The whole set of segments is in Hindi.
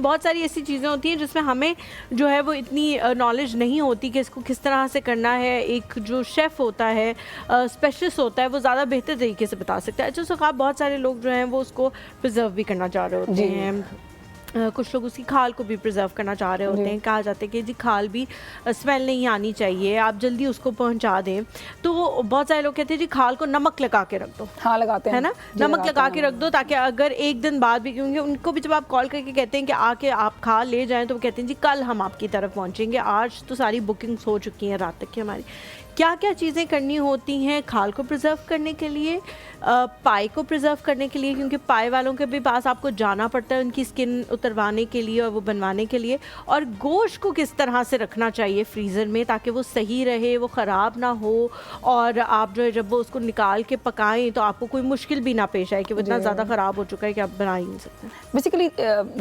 बहुत सारी ऐसी चीज़ें होती हैं जिसमें हमें जो है वो इतनी नॉलेज नहीं होती कि इसको किस तरह से करना है। एक जो शेफ़ होता है, स्पेशलिस्ट होता है, वो ज़्यादा बेहतर तरीके से बता सकता है। अच्छा सुखाब, बहुत सारे लोग जो हैं वो उसको प्रिजर्व भी करना चाह रहे होते हैं, कुछ लोग उसकी खाल को भी प्रिजर्व करना चाह रहे होते हैं। कहा जाता है कि जी खाल भी स्मेल नहीं आनी चाहिए, आप जल्दी उसको पहुंचा दें। तो बहुत सारे लोग कहते हैं जी खाल को नमक लगा के रख दो। हाँ लगाते हैं, है ना, नमक लगा के रख दो ताकि अगर एक दिन बाद भी, क्योंकि उनको भी जब आप कॉल करके कहते हैं कि आके आप खाल ले जाएं तो वो कहते हैं जी कल हम आपकी तरफ पहुंचेंगे, आज तो सारी बुकिंग्स हो चुकी हैं रात तक की हमारी। क्या क्या चीज़ें करनी होती हैं खाल को प्रिजर्व करने के लिए, पाई को प्रिजर्व करने के लिए, क्योंकि पाई वालों के भी पास आपको जाना पड़ता है उनकी स्किन उतरवाने के लिए और वो बनवाने के लिए, और गोश्त को किस तरह से रखना चाहिए फ्रीज़र में ताकि वो सही रहे, वो ख़राब ना हो, और आप जो है जब वो उसको निकाल के पकाएं तो आपको कोई मुश्किल भी ना पेश आए कि वो इतना ज़्यादा ख़राब हो चुका है कि आप बना ही नहीं सकते। बेसिकली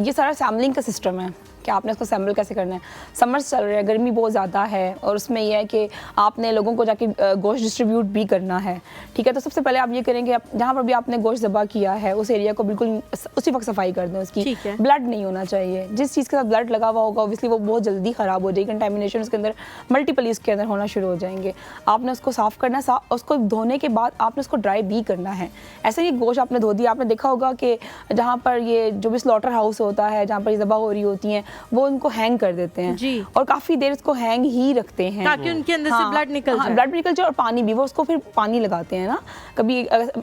ये सारा सैम्पलिंग का सिस्टम है कि आपने उसको सैम्पल कैसे करना है। समर्स चल रहे हैं, गर्मी बहुत ज़्यादा है, और उसमें यह है कि आपने लोगों को जाके गोश्त डिस्ट्रीब्यूट भी करना है, ठीक है। तो सबसे पहले आप ये करेंगे, आप जहाँ पर भी आपने गोश्त ज़बा किया है उस एरिया को बिल्कुल उसी वक्त सफाई कर दें, उसकी ब्लड नहीं होना चाहिए। जिस चीज़ के साथ ब्लड लगा हुआ होगा ऑब्वियसली वो बहुत जल्दी ख़राब हो जाएगी, कंटेमिनेशन उसके अंदर मल्टीपल इसके अंदर होना शुरू हो जाएंगे। आपने उसको साफ़ करना है, उसको धोने के बाद आपने उसको ड्राई भी करना है। ऐसे नहीं गोश्त आपने धो दिया, आपने देखा होगा कि जहाँ पर ये जो भी स्लॉटर हाउस होता है जहाँ पर ये ज़बा हो रही होती हैं वो उनको हैंग कर देते हैं जी, और काफ़ी देर उसको हैंग ही रखते हैं ताकि उनके अंदर से ब्लड निकल जाए। ब्लड निकल जाए, और पानी भी, वो उसको फिर पानी लगाते हैं ना। कभी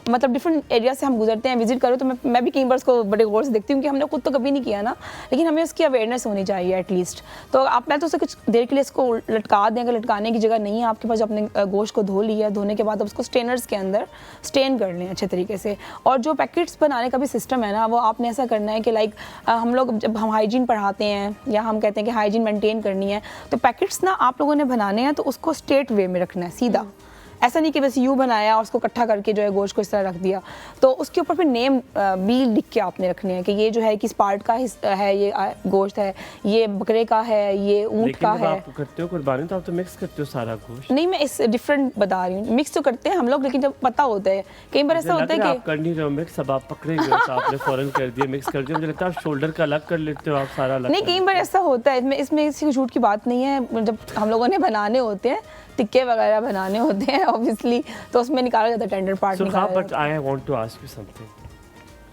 मतलब डिफरेंट एरिया से हम गुजरते हैं, विजिट करो तो मैं भी कई बार उसको बड़े गौर से देखती हूँ कि हमने खुद तो कभी नहीं किया ना, लेकिन हमें उसकी अवेयरनेस होनी चाहिए एटलीस्ट। तो आप मैं तो उसे कुछ देर के लिए इसको लटका दें, अगर लटकाने की जगह नहीं है आपके पास, अपने गोश्त को धो लिया, धोने के बाद अब उसको स्टेनर्स के अंदर स्टेन कर लें अच्छे तरीके से। और जो पैकेट्स बनाने का भी सिस्टम है ना, वो आपने ऐसा करना है कि लाइक हम लोग जब हम हाइजीन पढ़ाते हैं या हम कहते हैं कि हाइजीन मेंटेन करनी है, तो पैकेट्स ना आप लोगों ने बनाने हैं तो उसको स्ट्रेट वे में रखना है, सीधा। ऐसा नहीं कि बस यूँ बनाया और उसको इकट्ठा करके जो है गोश्त को इस तरह रख दिया। तो उसके ऊपर फिर नेम भी लिख के आपने रखने हैं कि ये जो है किस पार्ट का है, ये गोश्त है, ये बकरे का है, ये ऊँट का है। आप करते हो कुर्बानी तो आप तो मिक्स करते हो सारा गोश्त? नहीं, मैं इस डिफरेंट बता रही हूँ, मिक्स तो करते हैं हम लोग, लेकिन जब पता होता है कई बार ऐसा होता है कि आप कर नहीं रहे हो मिक्स, अब आप पकड़े गए तो आपने फौरन कर दिया मिक्स कर दिया। मुझे लगता है आप शोल्डर का अलग कर लेते हो, आप सारा अलग। नहीं, कई बार ऐसा होता है, इसमें किसी झूठ की बात नहीं है। जब हम लोगों ने बनाने होते हैं, टिक्के वगैरह बनाने होते हैं ऑब्वियसली, तो उसमें निकाला जाता है टेंडर पार्ट निकाला। But I want to ask you something,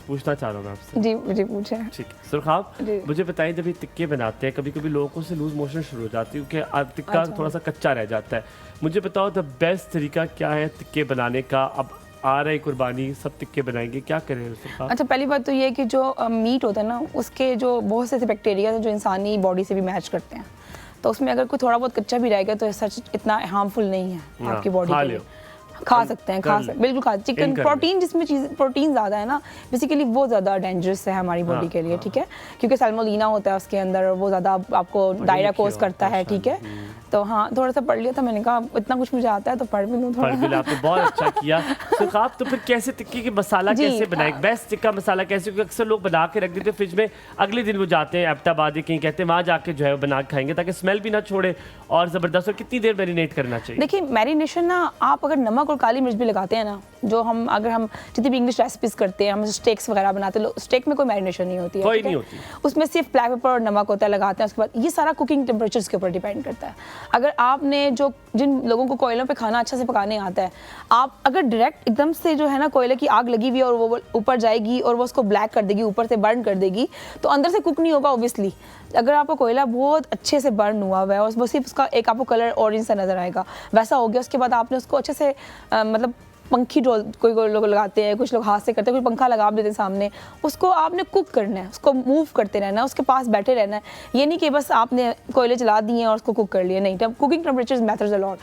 पूछना चाह रहा हूँ मैं आपसे। जी पूछे। ठीक है सुरखाब, मुझे बताइए जब ये टिक्के बनाते हैं कभी कभी लोगों से लूज मोशन शुरू हो जाती है क्योंकि टिक्का थोड़ा सा कच्चा रह जाता है। मुझे बताओ द बेस्ट तरीका क्या है टिक्के बनाने का? अब आ रही कुर्बानी, सब टिक्के बनाएंगे, क्या करें सुरखाब? अच्छा, पहली बात तो ये है कि जो मीट होता है ना, उसके जो बहुत से बैक्टीरिया हैं जो इंसानी बॉडी से भी मैच करते हैं, तो उसमें अगर कोई थोड़ा बहुत कच्चा भी रहेगा तो सच इतना हार्मफुल नहीं है आपकी बॉडी के लिए। खा सकते हैं, बिल्कुल खा। चिकन प्रोटीन, जिसमें चीज़ प्रोटीन ज़्यादा है ना, बेसिकली वो ज़्यादा डेंजरस है हमारी बॉडी के लिए, ठीक है, क्योंकि सैल्मोनेला होता है उसके अंदर, वो ज़्यादा आपको डायरिया कोज करता है, ठीक है। तो हाँ, थोड़ा सा पढ़ लिया था, मैंने कहा इतना कुछ मुझे आता है तो पढ़ भी लूँ थोड़ा। आपने बहुत अच्छा किया। सुरखाब, तो फिर कैसे टिक्की के मसाला कैसे बनाए, बेस्ट टिक्का मसाला कैसे? क्योंकि अक्सर लोग बना के रख देते हैं फ्रिज में, अगले दिन वो जाते हैं एबटाबाद कहीं, कहते हैं वहाँ जाके जो है बना के खाएंगे ताकि स्मेल भी ना छोड़े और ज़बरदस्त। और कितनी देर मैरिनेट करना चाहिए? देखिए, मैरिनेशन ना, आप अगर नमक और काली मिर्च भी लगाते हैं ना, जो हम अगर हम जितनी भी इंग्लिश रेसिपीज करते हैं, हम स्टेक्स वगैरह बनाते हैं, स्टेक में कोई मैरिनेशन नहीं होती है, कोई नहीं होती, उसमें सिर्फ ब्लैक पेपर और नमक होता है, लगाते हैं। उसके बाद ये सारा कुकिंग टेम्परेचर्स के ऊपर डिपेंड करता है। अगर आपने जिन लोगों को कोयलों पे खाना अच्छा से पकाने आता है, आप अगर डायरेक्ट एकदम से जो है ना कोयले की आग लगी हुई है और वो ऊपर जाएगी और वो उसको ब्लैक कर देगी, ऊपर से बर्न कर देगी, तो अंदर से कुक नहीं होगा ऑब्वियसली। अगर आपका कोयला बहुत अच्छे से बर्न हुआ है और वो सिर्फ उसका एक आपको कलर ऑरेंज सा नजर आएगा, वैसा हो गया, उसके बाद आपने उसको अच्छे से मतलब पंखी डोल, कोई लोग लगाते हैं, कुछ लोग हाथ से करते हैं, कोई पंखा लगा देते हैं सामने, उसको आपने कुक करना है, उसको मूव करते रहना है, उसके पास बैठे रहना है। ये नहीं कि बस आपने कोयले चला दिए और उसको कुक कर लिया, नहीं। Cooking temperature matters a lot.